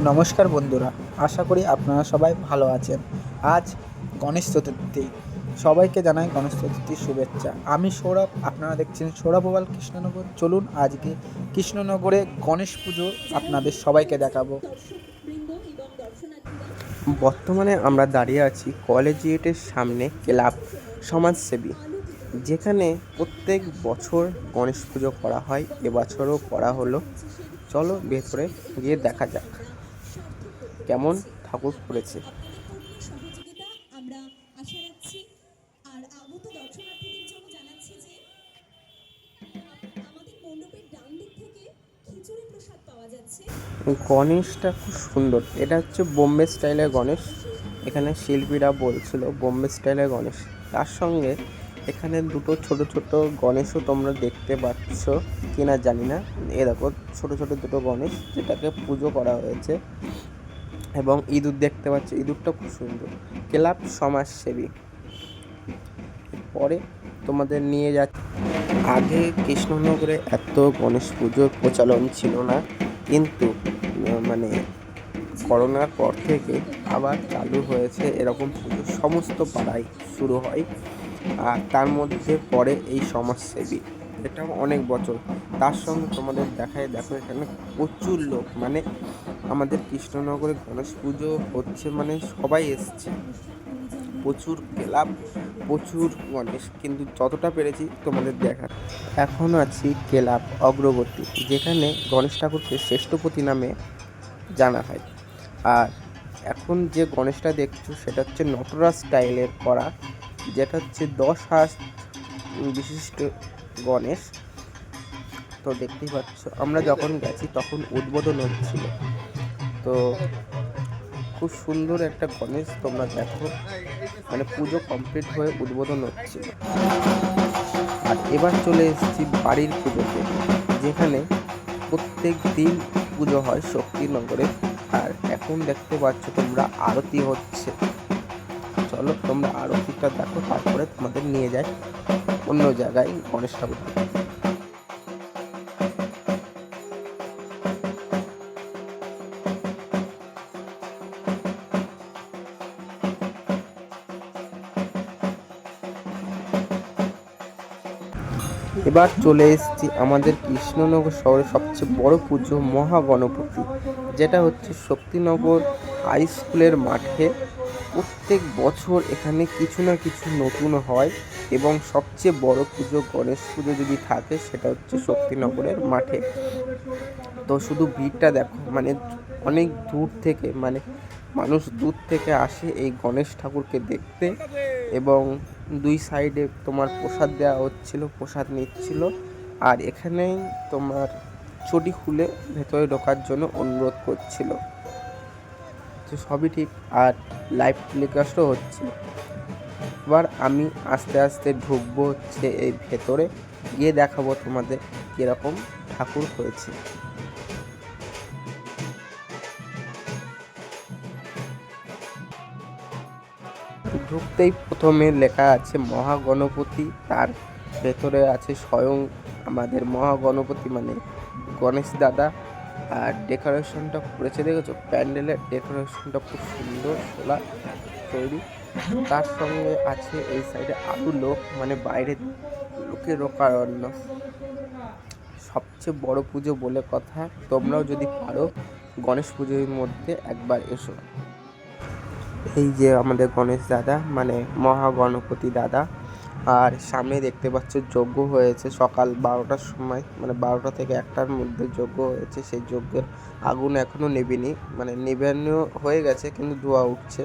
নমস্কার বন্ধুরা, আশা করি আপনারা সবাই ভালো আছেন। আজ গণেশ চতুর্থী, সবাইকে জানাই গণেশ চতুর্থীর শুভেচ্ছা। আমি সৌরভ, আপনারা দেখছেন সৌরভ ওভাল কৃষ্ণনগর। চলুন আজকে কৃষ্ণনগরে গণেশ পুজো আপনাদের সবাইকে দেখাবো। বর্তমানে আমরা দাঁড়িয়ে আছি কলেজিয়েটের সামনে ক্লাব সমাজসেবী, যেখানে প্রত্যেক বছর গণেশ পুজো করা হয়। এবছরও করা হলো। চলো ভেতরে গিয়ে দেখা যাক কেমন ঠাকুর করেছে। গণেশটা খুব সুন্দর। এটা হচ্ছে বোম্বে স্টাইলের গণেশ। এখানে শিল্পীরা বলছিল বোম্বে স্টাইলের গণেশ। তার সঙ্গে এখানে দুটো ছোট ছোট গণেশও তোমরা দেখতে পাচ্ছ কিনা জানি না। এ দেখো ছোট ছোট দুটো গণেশ, যেটাকে পুজো করা হয়েছে। এবং ইঁদুর দেখতে পাচ্ছ, ইঁদুরটা খুব সুন্দর। ক্লাব সমাজসেবী। পরে তোমাদের নিয়ে যাচ্ছে। আগে কৃষ্ণনগরে এত গণেশ পুজোর প্রচলন ছিল না, কিন্তু মানে করোনার পর থেকে আবার চালু হয়েছে এরকম পুজো। সমস্ত পাড়ায় শুরু হয়, আর তার মধ্যে পড়ে এই সমাজসেবী। এটাও অনেক বছর। তার সঙ্গে তোমাদের দেখায়, দেখো এখানে প্রচুর লোক, মানে আমাদের কৃষ্ণনগরে গণেশ পুজো হচ্ছে মানে সবাই এসছে। প্রচুর ক্লাব, প্রচুর গণেশ, কিন্তু যতটা পেরেছি তোমাদের দেখা। এখন আছি ক্লাব অগ্রগতি, যেখানে গণেশ ঠাকুরকে শ্রেষ্ঠপতি নামে জানা হয়। আর এখন যে গণেশটা দেখছো সেটা হচ্ছে নটরাজ স্টাইলের করা, যেটা হচ্ছে 10 হাত বিশিষ্ট গণেশ। তো দেখতেই পাচ্ছ, আমরা যখন গেছি তখন উদ্বোধন হচ্ছিল। তো খুব সুন্দর একটা গণেশ, তোমরা দেখো, মানে পুজো কমপ্লিট হয়ে উদ্বোধন হচ্ছিল। আর এবার চলে এসেছি বাড়ির পুজোতে, যেখানে প্রত্যেক দিন পুজো হয় শক্তিনগরে। আর এখন দেখতে পাচ্ছ তোমরা আরতি হচ্ছে। চলো তোমরা আরতিটা দেখো, তারপরে তোমাদের নিয়ে যাই অন্য জায়গায় গণেশ ঠাকুর। এবার চলে এসেছি আমাদের কৃষ্ণনগর শহরের সবচেয়ে বড় পুজো মহাগণপতি, যেটা হচ্ছে শক্তিনগর হাই স্কুলের মাঠে। প্রত্যেক বছর এখানে কিছু না কিছু নতুন হয়, এবং সবচেয়ে বড় পুজো গণেশ পুজো যদি থাকে সেটা হচ্ছে শক্তিনগরের মাঠে। তো শুধু ভিড়টা দেখো, মানে অনেক দূর থেকে, মানে মানুষ দূর থেকে আসে এই গণেশ ঠাকুরকে দেখতে। এবং দুই সাইডে তোমার প্রসাদ দেওয়া হচ্ছিল, প্রসাদ নিচ্ছিল। আর এখানেই তোমার চটি খুলে ভেতরে ঢোকার জন্য অনুরোধ করছিল। তো সবই ঠিক, আর লাইভ টেলিকাস্টও হচ্ছে। এবার আমি আস্তে আস্তে ঢুকবো হচ্ছে এই ভেতরে, গিয়ে দেখাবো তোমাদের কীরকম ঠাকুর হয়েছে। ঢুকতেই প্রথমে লেখা আছে মহাগণপতি, তার ভেতরে আছে স্বয়ং আমাদের মহাগণপতি, মানে গণেশ দাদা। আর ডেকোরেশনটা করেছে, দেখেছো প্যান্ডেলের ডেকোরেশনটা খুব সুন্দর, সোলা তৈরি। তার সঙ্গে আছে এই সাইডে আরও লোক, মানে বাইরে লোকের অরণ্য। সবচেয়ে বড় পুজো বলে কথা, তোমরাও যদি পারো গণেশ পুজোর মধ্যে একবার এসো। এই যে আমাদের গণেশ দাদা, মানে মহাগণপতি দাদা। আর সামনে দেখতে পাচ্ছ যজ্ঞ হয়েছে সকাল 12টার সময়, মানে 12টা থেকে 1টার মধ্যে যজ্ঞ হয়েছে। সেই যজ্ঞের আগুন এখনও নেবেনি, মানে নেবানো হয়ে গেছে কিন্তু ধোঁয়া উঠছে।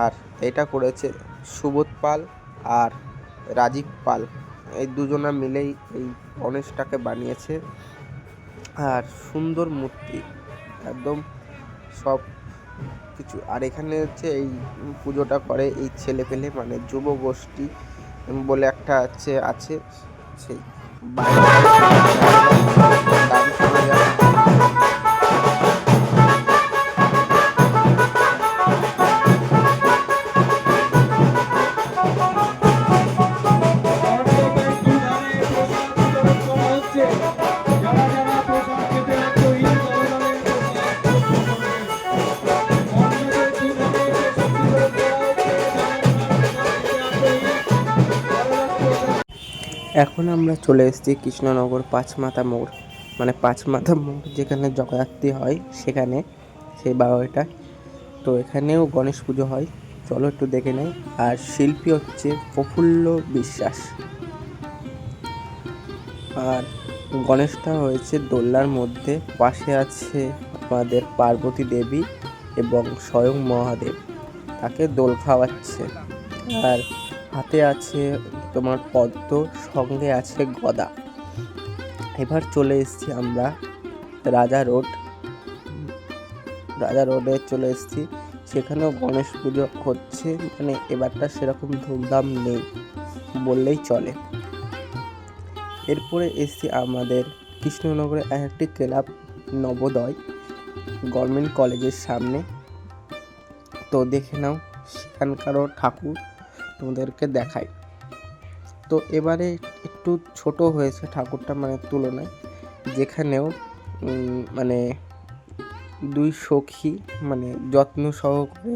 আর এটা করেছে সুবোধ পাল আর রাজীব পাল, এই দুজনা মিলেই এই গণেশটাকে বানিয়েছে। আর সুন্দর মূর্তি একদম সব কিছু। আর এখানে হচ্ছে এই পুজোটা করে এই ছেলেপেলে, মানে যুব গোষ্ঠী বলে একটা আছে সেই এখন আমরা চলে এসেছি কৃষ্ণনগর পাঁচমাথা মোড়, মানে পাঁচমাথা মোড় যেখানে জগদ্ধাত্রী হয় সেখানে, সেই বারোটা। তো এখানেও গণেশ পুজো হয়, চলো একটু দেখে নেই। আর শিল্পী হচ্ছে প্রফুল্ল বিশ্বাস। আর গণেশটা হয়েছে দোলনার মধ্যে, পাশে আছে আমাদের পার্বতী দেবী এবং স্বয়ং মহাদেব, তাকে দোল খাওয়াচ্ছে। আর হাতে আছে তোমার পদ্ম, সঙ্গে আছে গদা। এবার চলে এসেছি আমরা রাজা রোডে চলে এসেছি, সেখানেও গণেশ পুজো হচ্ছে, মানে এবারটা সেরকম ধুমধাম নেই বললেই চলে। এরপরে এসেছি আমাদের কৃষ্ণনগরে একটি ক্লাব, নবোদয় গভর্নমেন্ট কলেজের সামনে। তো দেখে নাও সেখানকারও ঠাকুর তোমাদেরকে দেখাই। তো এবারে একটু ছোট হয়েছে ঠাকুরটা, মানে তুলনায়, যেখানেও মানে দুই সখী মানে যত্ন সহকারে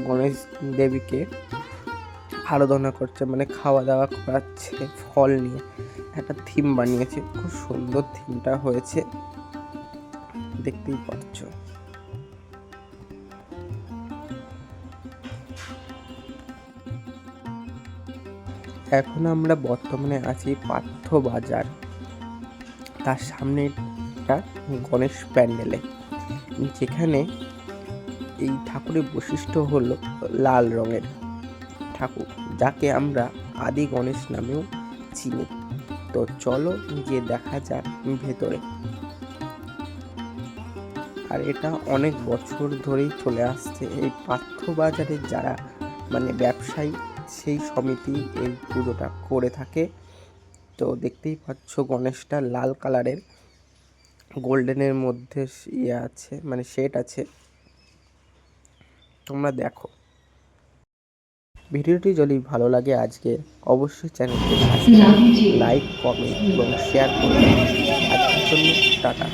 গণেশ দেবীকে আরাধনা করছে, মানে খাওয়া দাওয়া করাচ্ছে ফল নিয়ে। একটা থিম বানিয়েছে, খুব সুন্দর থিমটা হয়েছে, দেখতেই পাচ্ছ। এখন আমরা বর্তমানে আছি পার্থ বাজার, তার সামনে একটা গণেশ প্যান্ডেলে, যেখানে এই ঠাকুরের বৈশিষ্ট্য হলো লাল রঙের ঠাকুর, যাকে আমরা আদি গণেশ নামেও চিনি। তো চলো গিয়ে দেখা যাক ভেতরে। আর এটা অনেক বছর ধরেই চলে আসছে, এই পার্থ বাজারের যারা মানে ব্যবসায়ী, সেই সমিতি এই পুজোটা করে থাকে। তো দেখতেই পাচ্ছ গণেশটা লাল কালারের, গোল্ডেনের মধ্যে ইয়ে আছে, মানে শেড আছে, তোমরা দেখো। ভিডিওটি যদি ভালো লাগে আজকে, অবশ্যই চ্যানেলটি লাইক, কমেন্ট এবং শেয়ার করবে। আজকের জন্য টাটা।